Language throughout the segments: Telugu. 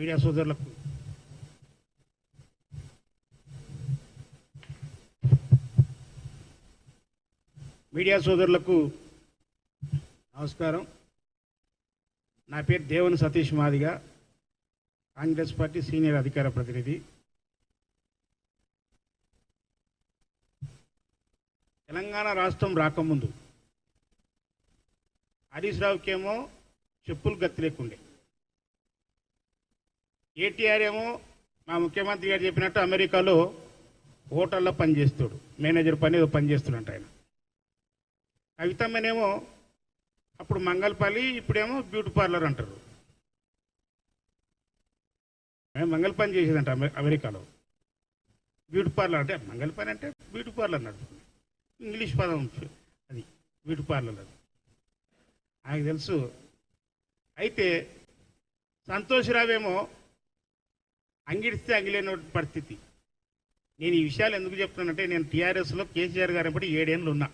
మీడియా సోదరులకు నమస్కారం. నా పేరు దేవన్ సతీష్ మాదిగా, కాంగ్రెస్ పార్టీ సీనియర్ అధికార ప్రతినిధి. తెలంగాణ రాష్ట్రం రాకముందు హరీష్ రావుకేమో చెప్పులు గతి లేకుండే, కేటీఆర్ ఏమో మా ముఖ్యమంత్రి గారు చెప్పినట్టు అమెరికాలో హోటల్లో పనిచేస్తాడు, మేనేజర్ పని ఏదో పనిచేస్తున్నట్టు ఆయన. కవితమ్మనేమో అప్పుడు మంగళపల్లి, ఇప్పుడేమో బ్యూటీ పార్లర్ అంటారు. మంగళ పని చేసేదంట అమెరికాలో. బ్యూటీ పార్లర్ అంటే మంగళ పని అంటే బ్యూటీ పార్లర్ నడుపుతుంది, ఇంగ్లీష్ పదం అది బ్యూటీ పార్లర్. అది ఆయనకు తెలుసు. అయితే సంతోష్రావేమో అంగిడిస్తే అంగిలేని పరిస్థితి. నేను ఈ విషయాలు ఎందుకు చెప్తున్నానంటే, నేను టీఆర్ఎస్లో కేసీఆర్ గారు బట్టి 7 ఏళ్ళు ఉన్నా.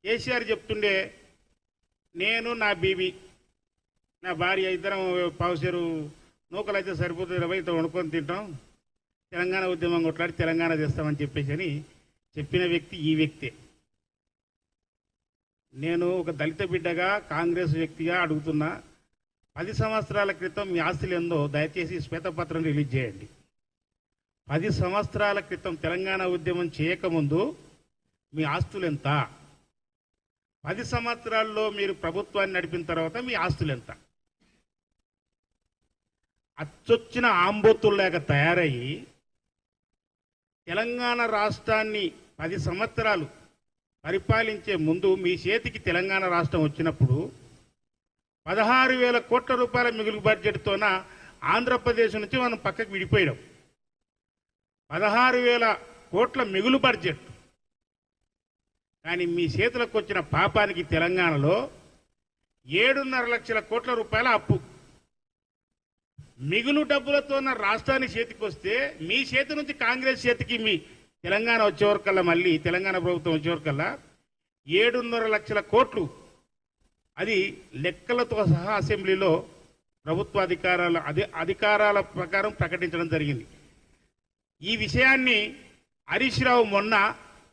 కేసీఆర్ చెప్తుండే, నేను నా బీబీ నా భార్య ఇద్దరం పావుసేరు నూకలు అయితే సరిపోతుంది, 20 వండుకొని తింటాం, తెలంగాణ ఉద్యమం కొట్లాడి తెలంగాణ తెస్తామని చెప్పేసి అని చెప్పిన వ్యక్తి ఈ వ్యక్తే. నేను ఒక దళిత బిడ్డగా కాంగ్రెస్ వ్యక్తిగా అడుగుతున్నా, 10 సంవత్సరాల క్రితం మీ ఆస్తులు ఏందో దయచేసి శ్వేతపత్రం రిలీజ్ చేయండి. 10 సంవత్సరాల క్రితం తెలంగాణ ఉద్యమం చేయకముందు మీ ఆస్తులు ఎంత? 10 సంవత్సరాల్లో మీరు ప్రభుత్వాన్ని నడిపిన తర్వాత మీ ఆస్తులు ఎంత? అచ్చొచ్చిన ఆంబోతుల్లాగా తయారయ్యి తెలంగాణ రాష్ట్రాన్ని 10 సంవత్సరాలు పరిపాలించే ముందు మీ చేతికి తెలంగాణ రాష్ట్రం వచ్చినప్పుడు 16,000 కోట్ల రూపాయల మిగులు బడ్జెట్తోన ఆంధ్రప్రదేశ్ నుంచి మనం పక్కకు విడిపోయాం. 16,000 కోట్ల మిగులు బడ్జెట్. కానీ మీ చేతులకు వచ్చిన పాపానికి తెలంగాణలో 7.5 లక్షల కోట్ల రూపాయల అప్పు. మిగులు డబ్బులతో రాష్ట్రానికి చేతికి వస్తే మీ చేతి నుంచి కాంగ్రెస్ చేతికి మీ తెలంగాణ వచ్చేవరకల్లా, మళ్ళీ తెలంగాణ ప్రభుత్వం వచ్చేవరకల్లా 7.5 లక్షల కోట్లు. అది లెక్కలతో సహా అసెంబ్లీలో ప్రభుత్వ అధికారాల ప్రకారం ప్రకటించడం జరిగింది. ఈ విషయాన్ని హరీష్ రావు మొన్న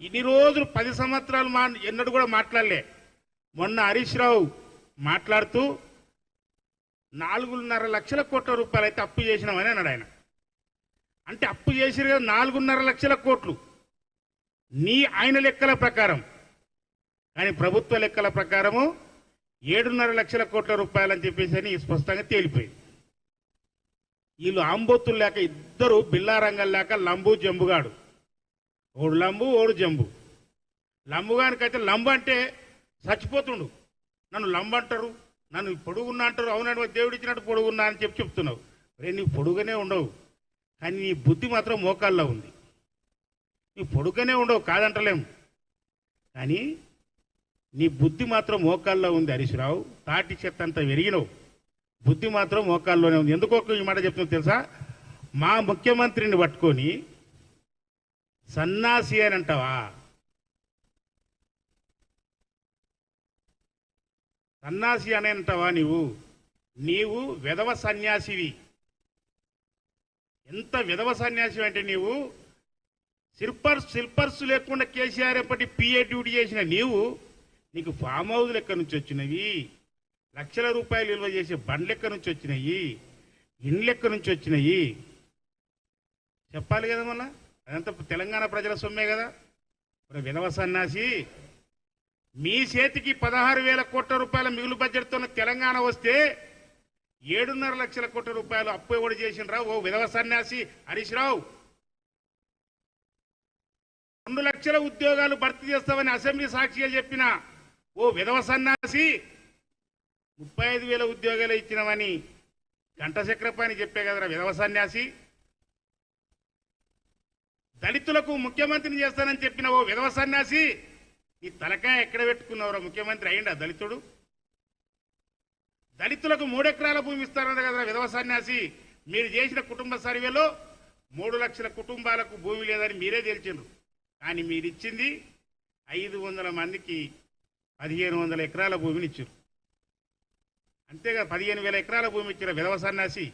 ఇన్ని రోజులు 10 సంవత్సరాలు ఎన్నడూ కూడా మాట్లాడలే. మొన్న హరీష్ రావు మాట్లాడుతూ 4.5 లక్షల కోట్ల రూపాయలు అయితే అప్పు చేసినామని అన్నాడు ఆయన. అంటే అప్పు చేసిరు కదా 4.5 లక్షల కోట్లు ఆయన లెక్కల ప్రకారం. కానీ ప్రభుత్వ లెక్కల ప్రకారము 7.5 లక్షల కోట్ల రూపాయలు అని చెప్పేసి అని స్పష్టంగా తేలిపోయింది. వీళ్ళు ఆంబోతులు లేక ఇద్దరు బిల్లారంగం లేక లంబు జంబుగాడు. ఓడు లంబు ఓడు జంబు. లంబుగానికైతే లంబు అంటే చచ్చిపోతుండు, నన్ను లంబు అంటారు, నన్ను పొడుగున్నా అంటారు. అవునండి, దేవుడు ఇచ్చినట్టు పొడుగున్నా అని చెప్తున్నావు. రే, నీ పొడుగునే ఉండవు, కానీ నీ బుద్ధి మాత్రం మోకాల్లో ఉంది. నీ పొడుగునే ఉండవు కాదంటలేము, కానీ నీ బుద్ధి మాత్రం మోకాల్లో ఉంది. హరీష్ రావు తాటి చెత్త అంతా వెరిగినవు, బుద్ధి మాత్రం మోకాల్లోనే ఉంది. ఎందుకో ఈ మాట చెప్తున్నా తెలుసా? మా ముఖ్యమంత్రిని పట్టుకొని సన్నాసి అని అంటావా? సన్నాసి అని అంటావా? నీవు విధవ సన్యాసివి. ఎంత విధవ సన్యాసి అంటే, శిల్పర్స్ లేకుండా కేసీఆర్ ఎప్పటి పిఏ డ్యూటీ చేసిన నీకు ఫామ్ హౌస్ లెక్క నుంచి వచ్చినవి, లక్షల రూపాయలు విలువ చేసే బండ్లు లెక్క నుంచి వచ్చినాయి, ఇండ్ల లెక్క నుంచి వచ్చినాయి. చెప్పాలి కదా, మళ్ళా అదంతా తెలంగాణ ప్రజల సొమ్మే కదా. విధవ సన్యాసి, మీ చేతికి 16,000 కోట్ల రూపాయల మిగులు బడ్జెట్తో తెలంగాణ వస్తే 7.5 లక్షల కోట్ల రూపాయలు అప్పు ఎవడు చేసినరా? ఓ విధవ సన్యాసి హరీష్ రావు. 2 లక్షల ఉద్యోగాలు భర్తీ చేస్తామని అసెంబ్లీ సాక్షిగా చెప్పిన ఓ విధవ సన్యాసి, 35,000 ఉద్యోగాలు ఇచ్చినామని గంట చక్రపాణి చెప్పే కదరా విధవ సన్యాసి. దళితులకు ముఖ్యమంత్రిని చేస్తానని చెప్పిన ఓ విధవ సన్యాసి, ఈ తలకాయ ఎక్కడ పెట్టుకున్నవరా? ముఖ్యమంత్రి అయ్యిండా దళితుడు? దళితులకు 3 ఎకరాల భూమి ఇస్తారన్న కదా విధవ సన్యాసి. మీరు చేసిన కుటుంబ సర్వేలో 3 లక్షల కుటుంబాలకు భూమి లేదని మీరే తేల్చిండ్రు. కానీ మీరు ఇచ్చింది 500 మందికి 1,500 ఎకరాల భూమిని ఇచ్చారు. అంతేగా 15,000 ఎకరాల భూమి ఇచ్చిన విధవ సన్యాసి